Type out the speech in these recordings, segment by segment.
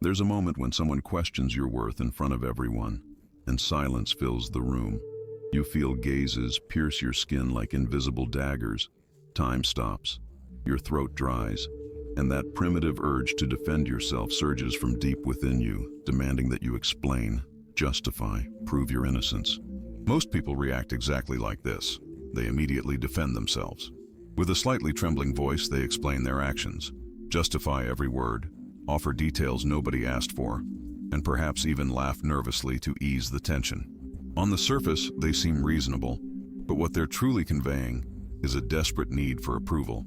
There's a moment when someone questions your worth in front of everyone, and silence fills the room. You feel gazes pierce your skin like invisible daggers. Time stops, your throat dries, and that primitive urge to defend yourself surges from deep within you, demanding that you explain, justify, prove your innocence. Most people react exactly like this. They immediately defend themselves. With a slightly trembling voice, they explain their actions, justify every word, offer details nobody asked for, and perhaps even laugh nervously to ease the tension. On the surface, they seem reasonable, but what they're truly conveying is a desperate need for approval.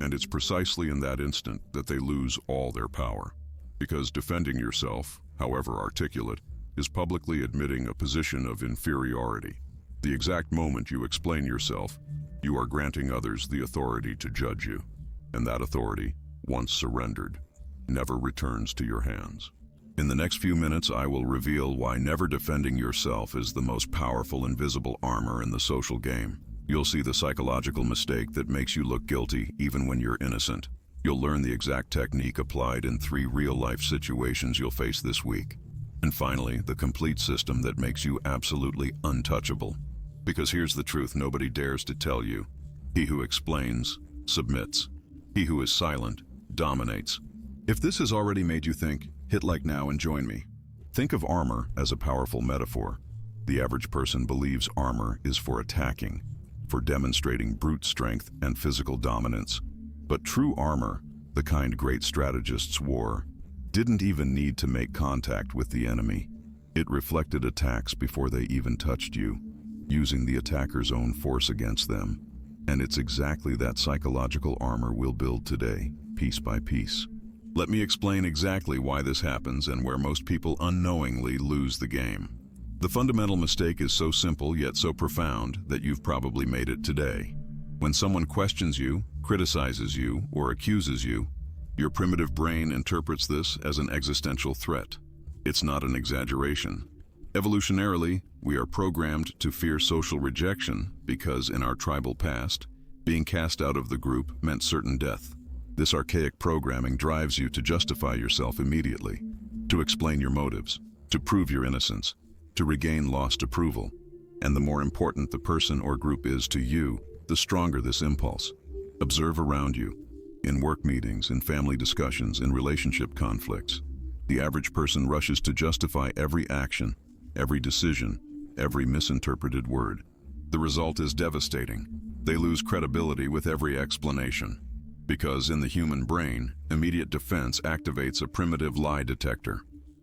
And it's precisely in that instant that they lose all their power. Because defending yourself, however articulate, is publicly admitting a position of inferiority. The exact moment you explain yourself, you are granting others the authority to judge you. And that authority, once surrendered, never returns to your hands. In the next few minutes, I will reveal why never defending yourself is the most powerful invisible armor in the social game. You'll see the psychological mistake that makes you look guilty even when you're innocent. You'll learn the exact technique applied in 3 real-life situations you'll face this week. And finally, the complete system that makes you absolutely untouchable. Because here's the truth nobody dares to tell you. He who explains, submits. He who is silent, dominates. If this has already made you think, hit like now and join me. Think of armor as a powerful metaphor. The average person believes armor is for attacking, for demonstrating brute strength and physical dominance. But true armor, the kind great strategists wore, didn't even need to make contact with the enemy. It reflected attacks before they even touched you, using the attacker's own force against them. And it's exactly that psychological armor we'll build today, piece by piece. Let me explain exactly why this happens and where most people unknowingly lose the game. The fundamental mistake is so simple yet so profound that you've probably made it today. When someone questions you, criticizes you, or accuses you, your primitive brain interprets this as an existential threat. It's not an exaggeration. Evolutionarily, we are programmed to fear social rejection because in our tribal past, being cast out of the group meant certain death. This archaic programming drives you to justify yourself immediately, to explain your motives, to prove your innocence, to regain lost approval. And the more important the person or group is to you, the stronger this impulse. Observe around you, in work meetings, in family discussions, in relationship conflicts. The average person rushes to justify every action, every decision, every misinterpreted word. The result is devastating. They lose credibility with every explanation. Because in the human brain, immediate defense activates a primitive lie detector.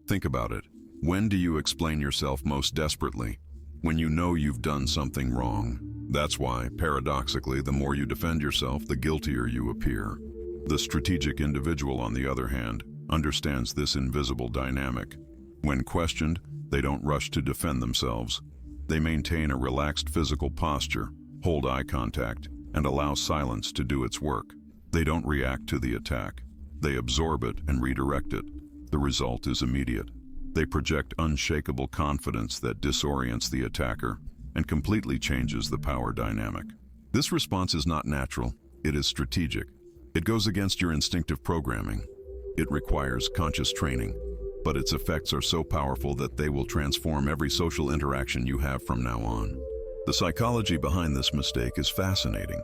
Think about it. When do you explain yourself most desperately? When you know you've done something wrong. That's why, paradoxically, the more you defend yourself, the guiltier you appear. The strategic individual, on the other hand, understands this invisible dynamic. When questioned, they don't rush to defend themselves. They maintain a relaxed physical posture, hold eye contact, and allow silence to do its work. They don't react to the attack. They absorb it and redirect it. The result is immediate. They project unshakable confidence that disorients the attacker and completely changes the power dynamic. This response is not natural, it is strategic. It goes against your instinctive programming. It requires conscious training, but its effects are so powerful that they will transform every social interaction you have from now on. The psychology behind this mistake is fascinating.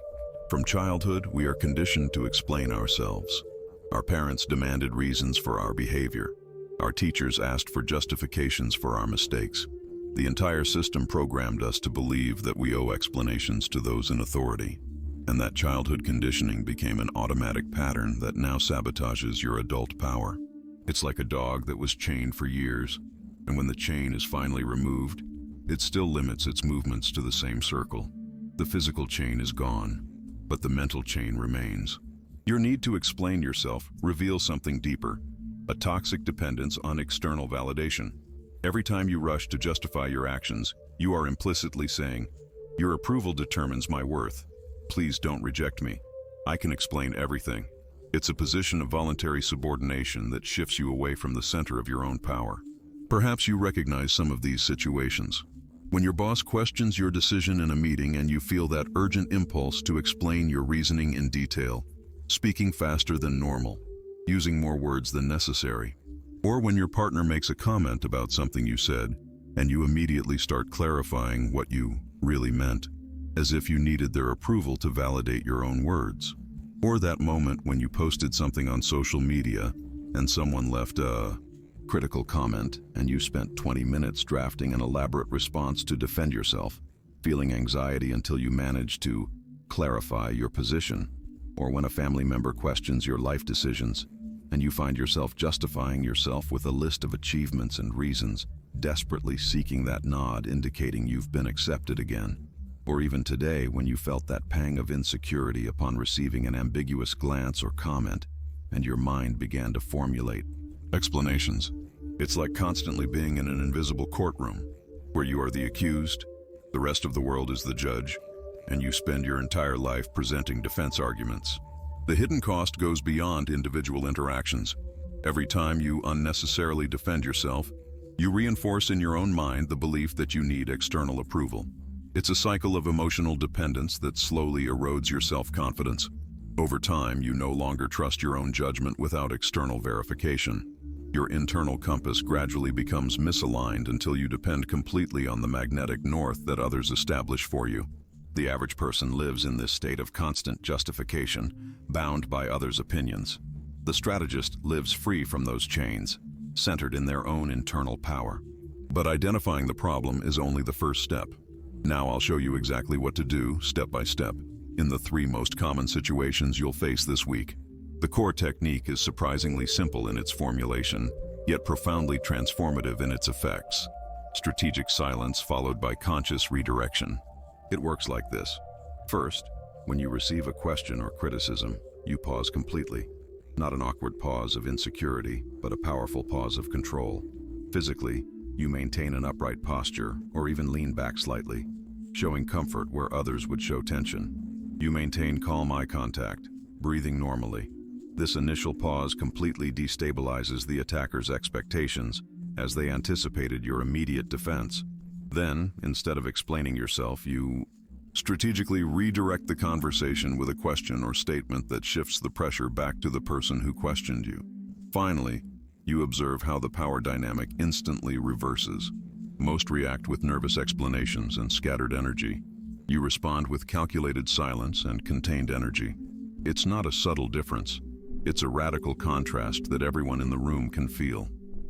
From childhood, we are conditioned to explain ourselves. Our parents demanded reasons for our behavior. Our teachers asked for justifications for our mistakes. The entire system programmed us to believe that we owe explanations to those in authority. And that childhood conditioning became an automatic pattern that now sabotages your adult power. It's like a dog that was chained for years, and when the chain is finally removed, it still limits its movements to the same circle. The physical chain is gone, but the mental chain remains. Your need to explain yourself reveals something deeper, a toxic dependence on external validation. Every time you rush to justify your actions, you are implicitly saying, "Your approval determines my worth. Please don't reject me. I can explain everything." It's a position of voluntary subordination that shifts you away from the center of your own power. Perhaps you recognize some of these situations. When your boss questions your decision in a meeting and you feel that urgent impulse to explain your reasoning in detail, speaking faster than normal, using more words than necessary. Or when your partner makes a comment about something you said, and you immediately start clarifying what you really meant, as if you needed their approval to validate your own words. Or that moment when you posted something on social media and someone left a critical comment and you spent 20 minutes drafting an elaborate response to defend yourself, feeling anxiety until you managed to clarify your position. Or when a family member questions your life decisions and you find yourself justifying yourself with a list of achievements and reasons, desperately seeking that nod indicating you've been accepted again. Or even today when you felt that pang of insecurity upon receiving an ambiguous glance or comment, and your mind began to formulate explanations. It's like constantly being in an invisible courtroom, where you are the accused, the rest of the world is the judge, and you spend your entire life presenting defense arguments. The hidden cost goes beyond individual interactions. Every time you unnecessarily defend yourself, you reinforce in your own mind the belief that you need external approval. It's a cycle of emotional dependence that slowly erodes your self-confidence. Over time, you no longer trust your own judgment without external verification. Your internal compass gradually becomes misaligned until you depend completely on the magnetic north that others establish for you. The average person lives in this state of constant justification, bound by others' opinions. The strategist lives free from those chains, centered in their own internal power. But identifying the problem is only the first step. Now I'll show you exactly what to do, step by step, in the 3 most common situations you'll face this week. The core technique is surprisingly simple in its formulation, yet profoundly transformative in its effects. Strategic silence followed by conscious redirection. It works like this. First, when you receive a question or criticism, you pause completely. Not an awkward pause of insecurity, but a powerful pause of control. Physically, you maintain an upright posture or even lean back slightly, showing comfort where others would show tension. You maintain calm eye contact, breathing normally. This initial pause completely destabilizes the attacker's expectations, as they anticipated your immediate defense. Then, instead of explaining yourself, you strategically redirect the conversation with a question or statement that shifts the pressure back to the person who questioned you. Finally, you observe how the power dynamic instantly reverses. Most react with nervous explanations and scattered energy. You respond with calculated silence and contained energy. It's not a subtle difference. It's a radical contrast that everyone in the room can feel.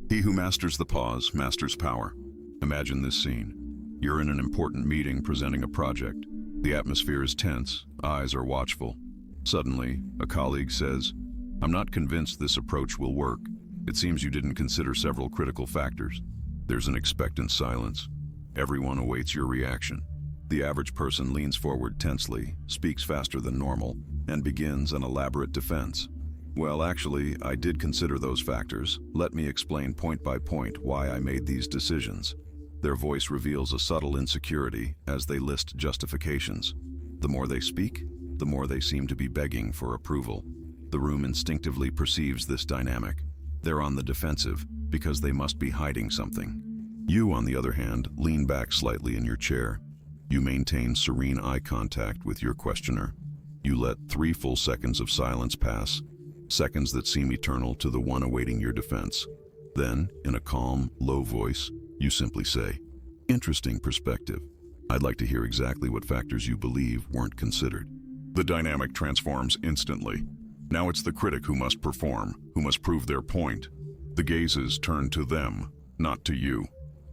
He who masters the pause masters power. Imagine this scene. You're in an important meeting presenting a project. The atmosphere is tense, eyes are watchful. Suddenly, a colleague says, "I'm not convinced this approach will work. It seems you didn't consider several critical factors." There's an expectant silence. Everyone awaits your reaction. The average person leans forward tensely, speaks faster than normal, and begins an elaborate defense. "Well, actually, I did consider those factors. Let me explain point by point why I made these decisions." Their voice reveals a subtle insecurity as they list justifications. The more they speak, the more they seem to be begging for approval. The room instinctively perceives this dynamic. They're on the defensive because they must be hiding something. You, on the other hand, lean back slightly in your chair. You maintain serene eye contact with your questioner. You let 3 full seconds of silence pass, seconds that seem eternal to the one awaiting your defense. Then, in a calm, low voice, you simply say, "Interesting perspective. I'd like to hear exactly what factors you believe weren't considered." The dynamic transforms instantly. Now it's the critic who must perform, who must prove their point. The gazes turn to them, not to you.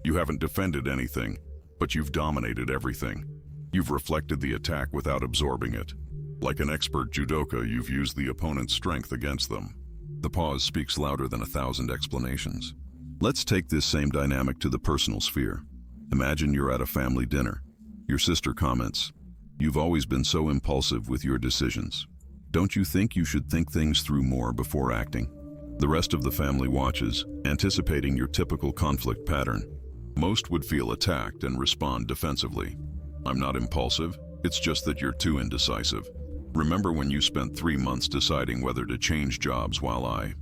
You haven't defended anything, but you've dominated everything. You've reflected the attack without absorbing it. Like an expert judoka, you've used the opponent's strength against them. The pause speaks louder than 1,000 explanations. Let's take this same dynamic to the personal sphere. Imagine you're at a family dinner. Your sister comments, "You've always been so impulsive with your decisions. Don't you think you should think things through more before acting?" The rest of the family watches, anticipating your typical conflict pattern. Most would feel attacked and respond defensively. "I'm not impulsive, it's just that you're too indecisive. Remember when you spent 3 months deciding whether to change jobs while I..."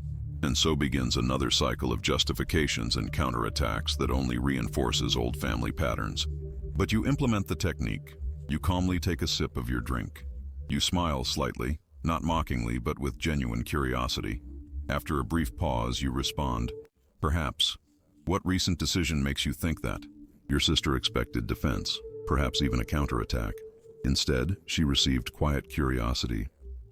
And so begins another cycle of justifications and counterattacks that only reinforces old family patterns. But you implement the technique. You calmly take a sip of your drink. You smile slightly, not mockingly but with genuine curiosity. After a brief pause, you respond, Perhaps. What recent decision makes you think that? Your sister expected defense, perhaps even a counterattack. Instead, she received quiet curiosity.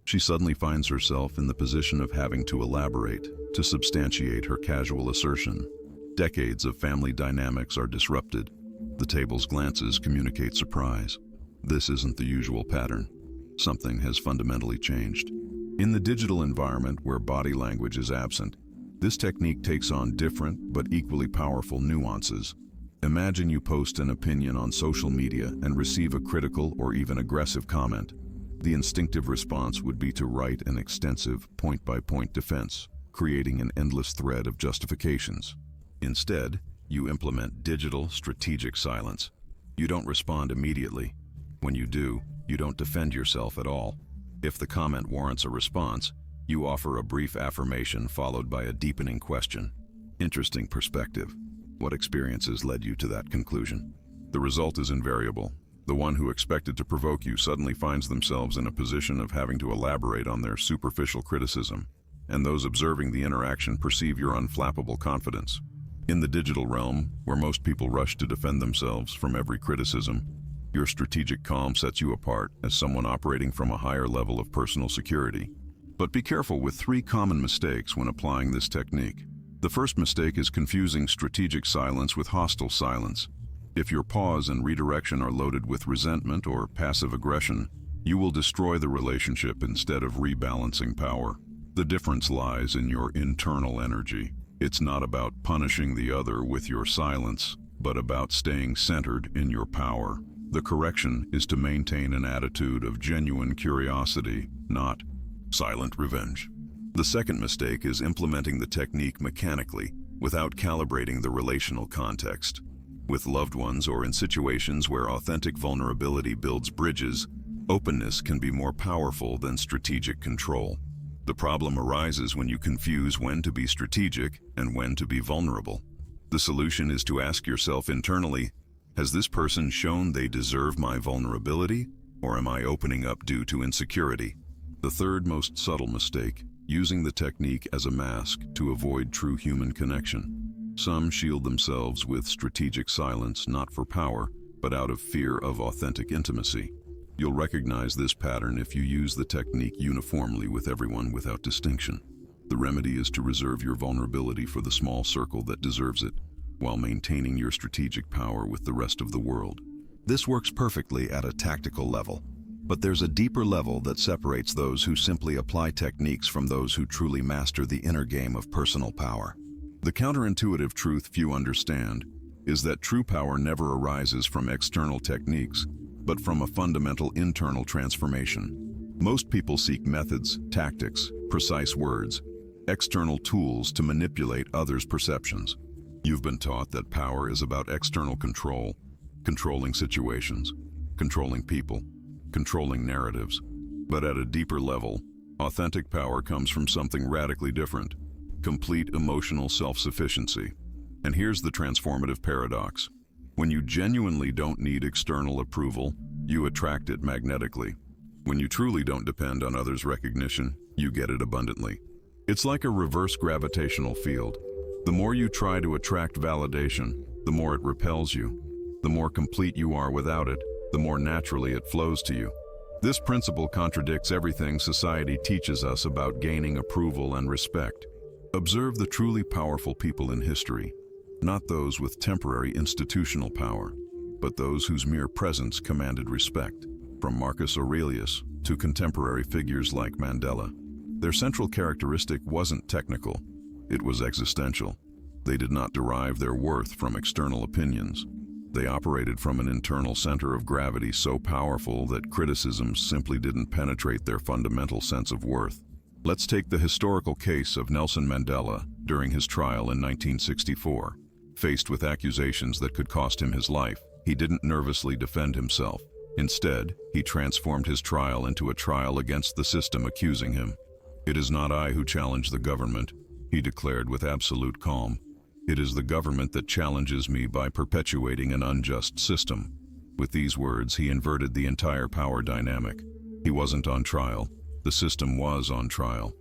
She suddenly finds herself in the position of having to elaborate, to substantiate her casual assertion. Decades of family dynamics are disrupted. The table's glances communicate surprise. This isn't the usual pattern. Something has fundamentally changed. In the digital environment where body language is absent, this technique takes on different but equally powerful nuances. Imagine you post an opinion on social media and receive a critical or even aggressive comment. The instinctive response would be to write an extensive point-by-point defense, creating an endless thread of justifications. Instead, you implement digital strategic silence. You don't respond immediately. When you do, you don't defend yourself at all. If the comment warrants a response, you offer a brief affirmation followed by a deepening question. Interesting perspective. What experiences led you to that conclusion? The result is invariable. The one who expected to provoke you suddenly finds themselves in a position of having to elaborate on their superficial criticism, and those observing the interaction perceive your unflappable confidence. In the digital realm, where most people rush to defend themselves from every criticism, your strategic calm sets you apart as someone operating from a higher level of personal security. But be careful with 3 common mistakes when applying this technique. The first mistake is confusing strategic silence with hostile silence. If your pause and redirection are loaded with resentment or passive aggression, you will destroy the relationship instead of rebalancing power. The difference lies in your internal energy. It's not about punishing the other with your silence, but about staying centered in your power. The correction is to maintain an attitude of genuine curiosity, not silent revenge. The second mistake is implementing the technique mechanically, without calibrating the relational context. With loved ones or in situations where authentic vulnerability builds bridges, openness can be more powerful than strategic control. The problem arises when you confuse when to be strategic and when to be vulnerable. The solution is to ask yourself internally, has this person shown they deserve my vulnerability, or am I opening up due to insecurity? The third most subtle mistake, using the technique as a mask to avoid true human connection. Some shield themselves with strategic silence not for power, but out of fear of authentic intimacy. You'll recognize this pattern if you use the technique uniformly with everyone without distinction. The remedy is to reserve your vulnerability for the small circle that deserves it, while maintaining your strategic power with the rest of the world. This works perfectly at a tactical level, but there's a deeper level that separates those who simply apply techniques from those who truly master the inner game of personal power. The counterintuitive truth few understand is that true power never arises from external techniques, but from a fundamental internal transformation. Most people seek methods, tactics, precise words, external tools to manipulate others' perceptions. You've been taught that power is about external control, controlling situations, controlling people, controlling narratives. But at a deeper level, authentic power comes from something radically different: complete emotional self-sufficiency. And here's the transformative paradox. When you genuinely don't need external approval, you attract it magnetically. When you truly don't depend on others' recognition, you get it abundantly. It's like a reverse gravitational field. The more you try to attract validation, the more it repels you. The more complete you are without it, the more naturally it flows to you. This principle contradicts everything society teaches us about gaining approval and respect. Observe the truly powerful people in history, not those with temporary institutional power, but those whose mere presence commanded respect. From Marcus Aurelius to contemporary figures like Mandela, their central characteristic wasn't technical, it was existential. They did not derive their worth from external opinions. They operated from an internal center of gravity so powerful that criticisms simply didn't penetrate their fundamental sense of worth. Let's take the historical case of Nelson Mandela during his trial in 1964. Faced with accusations that could cost him his life, he didn't nervously defend himself. Instead, he transformed his trial into a trial against the system accusing him. "It is not I who challenge the government," he declared with absolute calm. "It is the government that challenges me by perpetuating an unjust system." With these words, he inverted the entire power dynamic. He wasn't on trial. The system was on trial.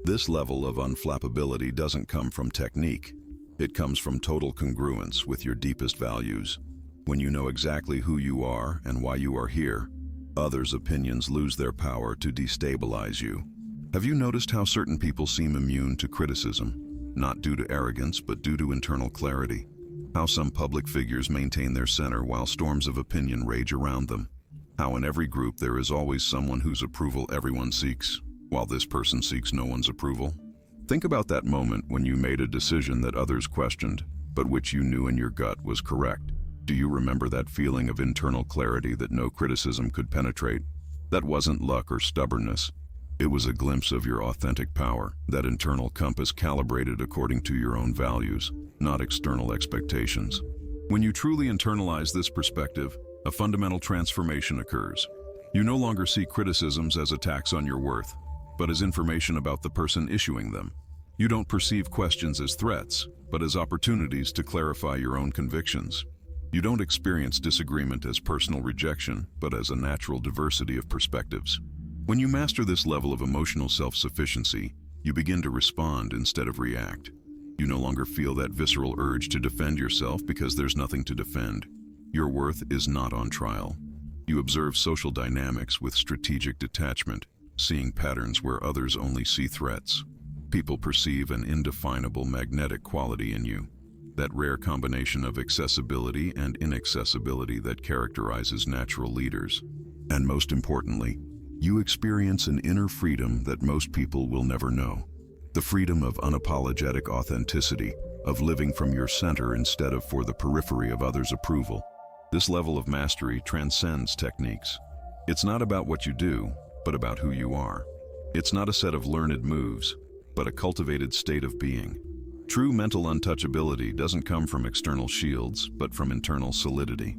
This level of unflappability doesn't come from technique. It comes from total congruence with your deepest values. When you know exactly who you are and why you are here, others' opinions lose their power to destabilize you. Have you noticed how certain people seem immune to criticism, not due to arrogance, but due to internal clarity? How some public figures maintain their center while storms of opinion rage around them? How in every group there is always someone whose approval everyone seeks, while this person seeks no one's approval? Think about that moment when you made a decision that others questioned, but which you knew in your gut was correct. Do you remember that feeling of internal clarity that no criticism could penetrate? That wasn't luck or stubbornness. It was a glimpse of your authentic power, that internal compass calibrated according to your own values, not external expectations. When you truly internalize this perspective, a fundamental transformation occurs. You no longer see criticisms as attacks on your worth, but as information about the person issuing them. You don't perceive questions as threats, but as opportunities to clarify your own convictions. You don't experience disagreement as personal rejection, but as a natural diversity of perspectives. When you master this level of emotional self-sufficiency, you begin to respond instead of react. You no longer feel that visceral urge to defend yourself because there's nothing to defend. Your worth is not on trial. You observe social dynamics with strategic detachment, seeing patterns where others only see threats. People perceive an indefinable magnetic quality in you, that rare combination of accessibility and inaccessibility that characterizes natural leaders. And most importantly, you experience an inner freedom that most people will never know. The freedom of unapologetic authenticity, of living from your center instead of for the periphery of others' approval. This level of mastery transcends techniques. It's not about what you do, but about who you are. It's not a set of learned moves, but a cultivated state of being. True mental untouchability doesn't come from external shields, but from internal solidity.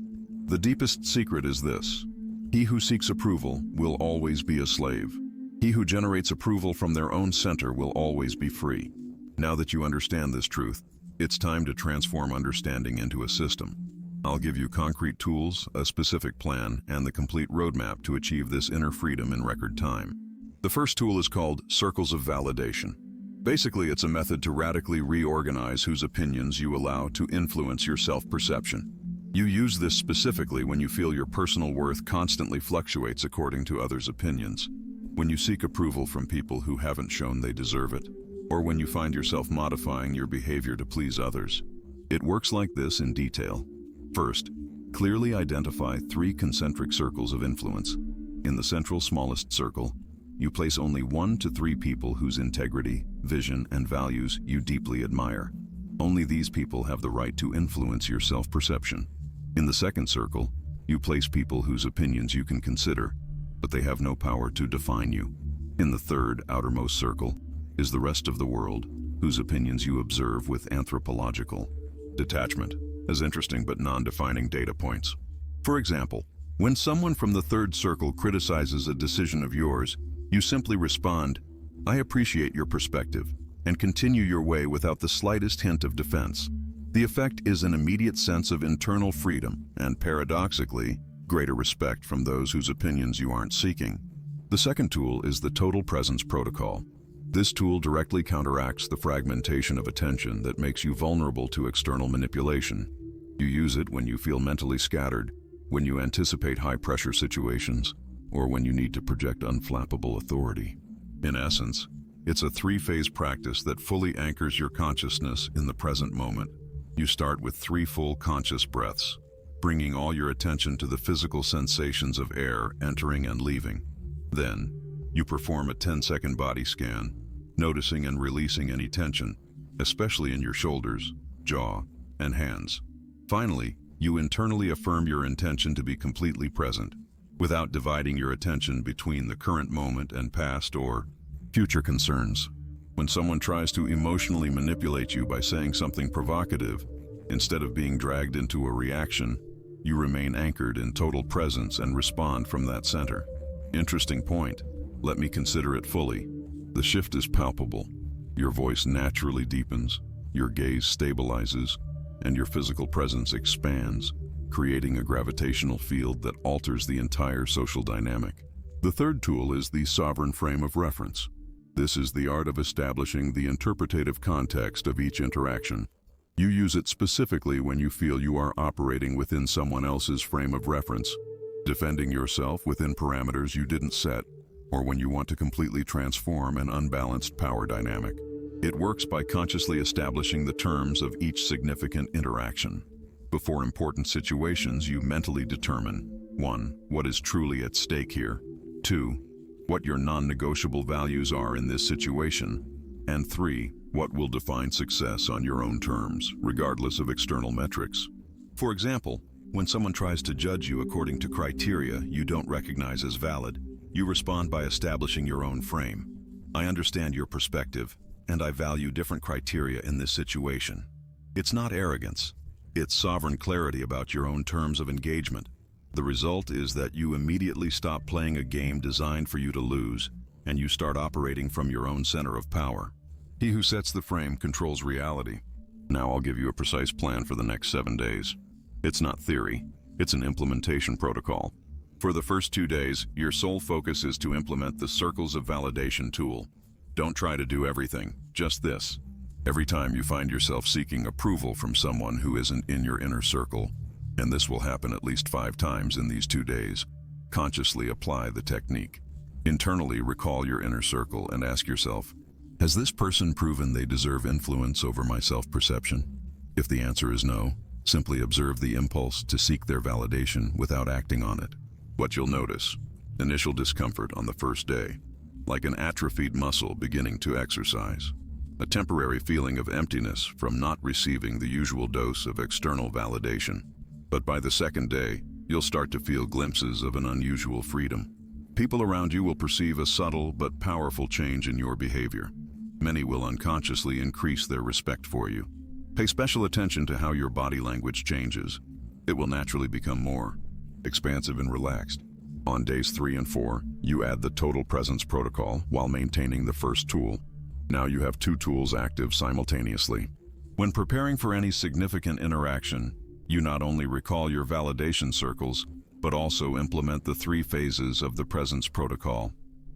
The deepest secret is this: he who seeks approval will always be a slave. He who generates approval from their own center will always be free. Now that you understand this truth, it's time to transform understanding into a system. I'll give you concrete tools, a specific plan, and the complete roadmap to achieve this inner freedom in record time. The first tool is called circles of validation. Basically, it's a method to radically reorganize whose opinions you allow to influence your self-perception. You use this specifically when you feel your personal worth constantly fluctuates according to others' opinions, when you seek approval from people who haven't shown they deserve it, or when you find yourself modifying your behavior to please others. It works like this in detail. First, clearly identify 3 concentric circles of influence. In the central smallest circle, you place only 1 to 3 people whose integrity, vision, and values you deeply admire. Only these people have the right to influence your self-perception. In the second circle, you place people whose opinions you can consider, but they have no power to define you. In the third, outermost circle, is the rest of the world, whose opinions you observe with anthropological detachment, as interesting but non-defining data points. For example, when someone from the third circle criticizes a decision of yours, you simply respond, "I appreciate your perspective," and continue your way without the slightest hint of defense. The effect is an immediate sense of internal freedom and, paradoxically, greater respect from those whose opinions you aren't seeking. The second tool is the total presence protocol. This tool directly counteracts the fragmentation of attention that makes you vulnerable to external manipulation. You use it when you feel mentally scattered, when you anticipate high-pressure situations, or when you need to project unflappable authority. In essence, it's a 3-phase practice that fully anchors your consciousness in the present moment. You start with 3 full conscious breaths, bringing all your attention to the physical sensations of air entering and leaving. Then, you perform a 10-second body scan, noticing and releasing any tension, especially in your shoulders, jaw, and hands. Finally, you internally affirm your intention to be completely present, without dividing your attention between the current moment and past or future concerns. When someone tries to emotionally manipulate you by saying something provocative, instead of being dragged into a reaction, you remain anchored in total presence and respond from that center. Interesting point. Let me consider it fully. The shift is palpable. Your voice naturally deepens, your gaze stabilizes, and your physical presence expands, creating a gravitational field that alters the entire social dynamic. The third tool is the sovereign frame of reference. This is the art of establishing the interpretative context of each interaction. You use it specifically when you feel you are operating within someone else's frame of reference, defending yourself within parameters you didn't set, or when you want to completely transform an unbalanced power dynamic. It works by consciously establishing the terms of each significant interaction. Before important situations, you mentally determine 1. What is truly at stake here? 2. What your non-negotiable values are in this situation? And 3. What will define success on your own terms, regardless of external metrics? For example, when someone tries to judge you according to criteria you don't recognize as valid, you respond by establishing your own frame. I understand your perspective, and I value different criteria in this situation. It's not arrogance. It's sovereign clarity about your own terms of engagement. The result is that you immediately stop playing a game designed for you to lose, and you start operating from your own center of power. He who sets the frame controls reality. Now I'll give you a precise plan for the next 7 days. It's not theory, it's an implementation protocol. For the first 2 days, your sole focus is to implement the circles of validation tool. Don't try to do everything, just this. Every time you find yourself seeking approval from someone who isn't in your inner circle, and this will happen at least 5 times in these 2 days, consciously apply the technique. Internally recall your inner circle and ask yourself, has this person proven they deserve influence over my self-perception? If the answer is no, simply observe the impulse to seek their validation without acting on it. What you'll notice: initial discomfort on the first day, like an atrophied muscle beginning to exercise. A temporary feeling of emptiness from not receiving the usual dose of external validation. But by the second day, you'll start to feel glimpses of an unusual freedom. People around you will perceive a subtle but powerful change in your behavior. Many will unconsciously increase their respect for you. Pay special attention to how your body language changes. It will naturally become more expansive and relaxed. On days 3 and 4, you add the total presence protocol while maintaining the first tool. Now you have 2 tools active simultaneously. When preparing for any significant interaction, you not only recall your validation circles, but also implement the 3 phases of the presence protocol.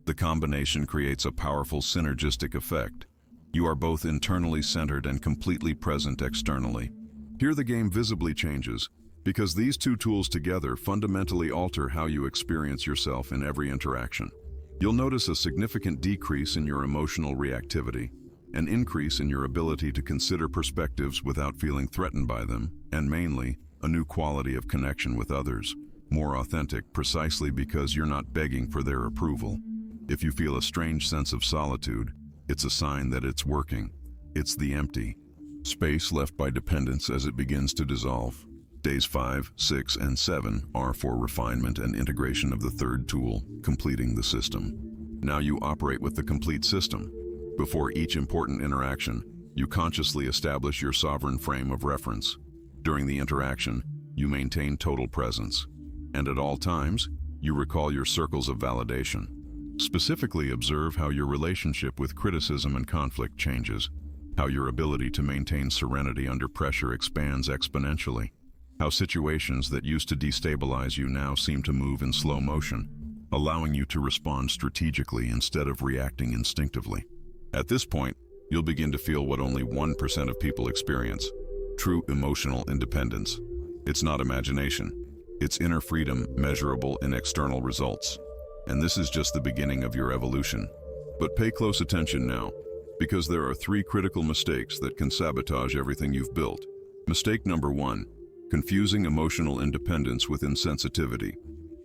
The combination creates a powerful synergistic effect. You are both internally centered and completely present externally. Here the game visibly changes, because these 2 tools together fundamentally alter how you experience yourself in every interaction. You'll notice a significant decrease in your emotional reactivity, an increase in your ability to consider perspectives without feeling threatened by them, and mainly, a new quality of connection with others, more authentic precisely because you're not begging for their approval. If you feel a strange sense of solitude, it's a sign that it's working. It's the empty space left by dependence as it begins to dissolve. Days 5, 6, and 7 are for refinement and integration of the 3rd tool, completing the system. Now you operate with the complete system. Before each important interaction, you consciously establish your sovereign frame of reference. During the interaction, you maintain total presence. And at all times, you recall your circles of validation. Specifically observe how your relationship with criticism and conflict changes, how your ability to maintain serenity under pressure expands exponentially, how situations that used to destabilize you now seem to move in slow motion, allowing you to respond strategically instead of reacting instinctively. At this point, you'll begin to feel what only 1% of people experience: true emotional independence. It's not imagination. It's inner freedom measurable in external results. And this is just the beginning of your evolution. But pay close attention now, because there are 3 critical mistakes that can sabotage everything you've built. Mistake number 1: confusing emotional independence with insensitivity.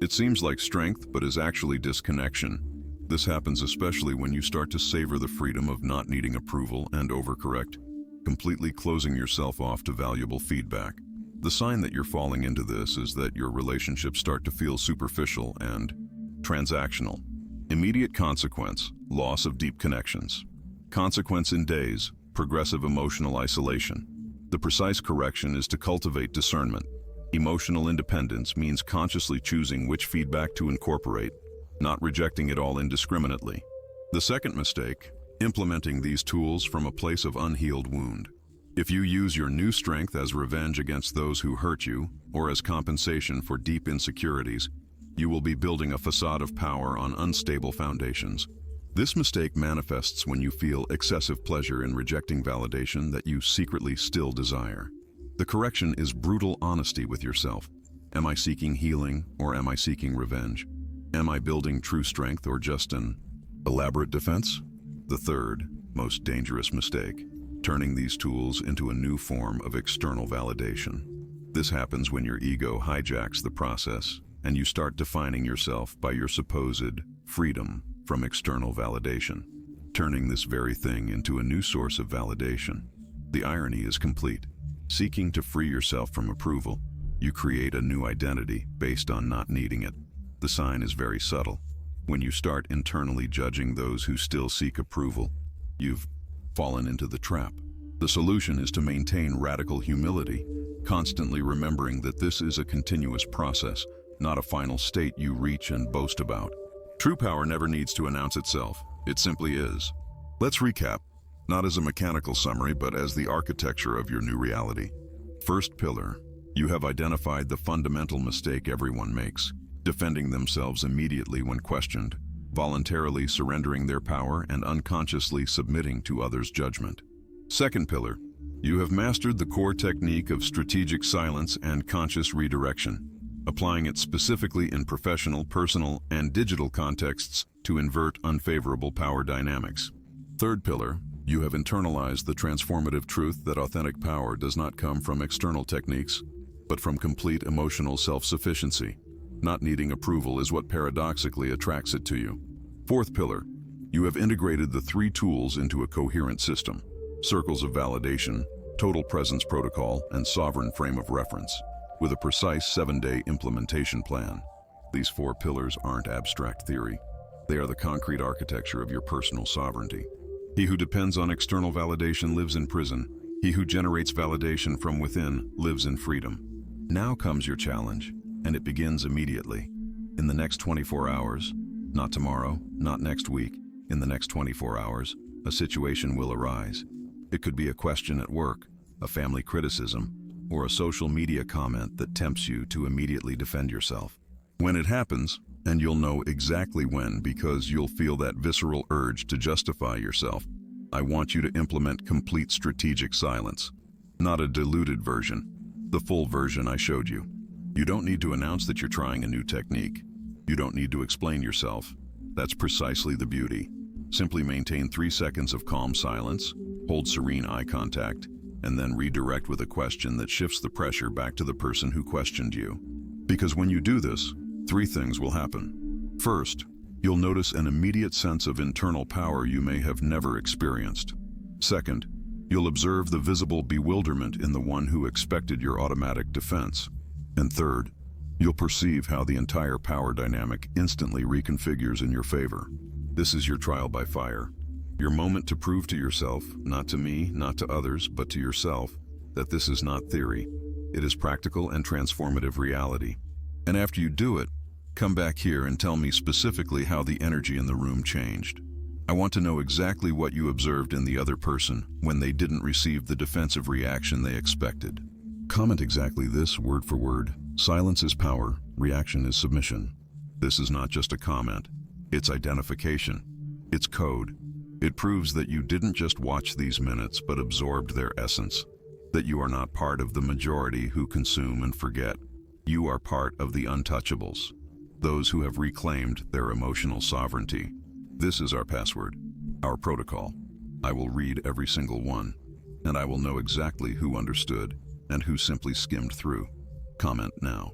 It seems like strength, but is actually disconnection. This happens especially when you start to savor the freedom of not needing approval and overcorrect, completely closing yourself off to valuable feedback. The sign that you're falling into this is that your relationships start to feel superficial and transactional. Immediate consequence: loss of deep connections. Consequence in days: progressive emotional isolation. The precise correction is to cultivate discernment. Emotional independence means consciously choosing which feedback to incorporate, not rejecting it all indiscriminately. The second mistake: implementing these tools from a place of unhealed wound. If you use your new strength as revenge against those who hurt you, or as compensation for deep insecurities, you will be building a facade of power on unstable foundations. This mistake manifests when you feel excessive pleasure in rejecting validation that you secretly still desire. The correction is brutal honesty with yourself. Am I seeking healing or am I seeking revenge? Am I building true strength or just an elaborate defense? The third, most dangerous mistake, turning these tools into a new form of external validation. This happens when your ego hijacks the process and you start defining yourself by your supposed freedom from external validation, turning this very thing into a new source of validation. The irony is complete. Seeking to free yourself from approval, you create a new identity based on not needing it. The sign is very subtle. When you start internally judging those who still seek approval, you've fallen into the trap. The solution is to maintain radical humility, constantly remembering that this is a continuous process, not a final state you reach and boast about. True power never needs to announce itself. It simply is. Let's recap, not as a mechanical summary, but as the architecture of your new reality. First pillar, you have identified the fundamental mistake everyone makes, defending themselves immediately when questioned, voluntarily surrendering their power and unconsciously submitting to others' judgment. Second pillar, you have mastered the core technique of strategic silence and conscious redirection, applying it specifically in professional, personal, and digital contexts to invert unfavorable power dynamics. Third pillar, you have internalized the transformative truth that authentic power does not come from external techniques, but from complete emotional self-sufficiency. Not needing approval is what paradoxically attracts it to you. Fourth pillar, you have integrated the three tools into a coherent system: circles of validation, total presence protocol, and sovereign frame of reference, with a precise 7-day implementation plan. These four pillars aren't abstract theory. They are the concrete architecture of your personal sovereignty. He who depends on external validation lives in prison. He who generates validation from within lives in freedom. Now comes your challenge, and it begins immediately. In the next 24 hours, not tomorrow, not next week, in the next 24 hours, a situation will arise. It could be a question at work, a family criticism, or a social media comment that tempts you to immediately defend yourself. When it happens, and you'll know exactly when because you'll feel that visceral urge to justify yourself, I want you to implement complete strategic silence. Not a diluted version, the full version I showed you. You don't need to announce that you're trying a new technique. You don't need to explain yourself. That's precisely the beauty. Simply maintain 3 seconds of calm silence, hold serene eye contact, and then redirect with a question that shifts the pressure back to the person who questioned you. Because when you do this, 3 things will happen. First, you'll notice an immediate sense of internal power you may have never experienced. Second, you'll observe the visible bewilderment in the one who expected your automatic defense. And third, you'll perceive how the entire power dynamic instantly reconfigures in your favor. This is your trial by fire. Your moment to prove to yourself, not to me, not to others, but to yourself, that this is not theory. It is practical and transformative reality. And after you do it, come back here and tell me specifically how the energy in the room changed. I want to know exactly what you observed in the other person when they didn't receive the defensive reaction they expected. Comment exactly this word for word. Silence is power, reaction is submission. This is not just a comment. It's identification. It's code. It proves that you didn't just watch these minutes but absorbed their essence. That you are not part of the majority who consume and forget. You are part of the untouchables, those who have reclaimed their emotional sovereignty. This is our password, our protocol. I will read every single one, and I will know exactly who understood and who simply skimmed through. Comment now.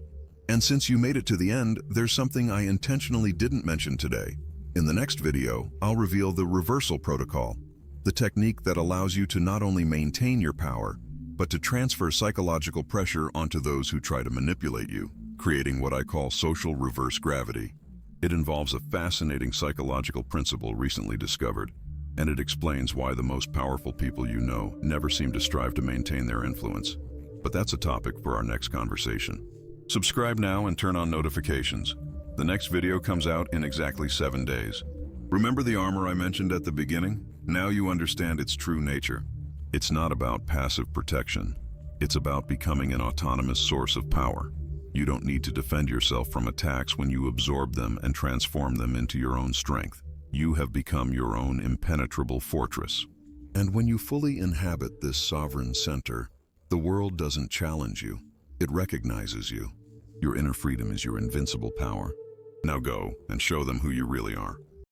And since you made it to the end, there's something I intentionally didn't mention today. In the next video, I'll reveal the reversal protocol, the technique that allows you to not only maintain your power, but to transfer psychological pressure onto those who try to manipulate you, creating what I call social reverse gravity. It involves a fascinating psychological principle recently discovered, and it explains why the most powerful people you know never seem to strive to maintain their influence. But that's a topic for our next conversation. Subscribe now and turn on notifications. The next video comes out in exactly 7 days. Remember the armor I mentioned at the beginning? Now you understand its true nature. It's not about passive protection. It's about becoming an autonomous source of power. You don't need to defend yourself from attacks when you absorb them and transform them into your own strength. You have become your own impenetrable fortress. And when you fully inhabit this sovereign center, the world doesn't challenge you. It recognizes you. Your inner freedom is your invincible power. Now go and show them who you really are.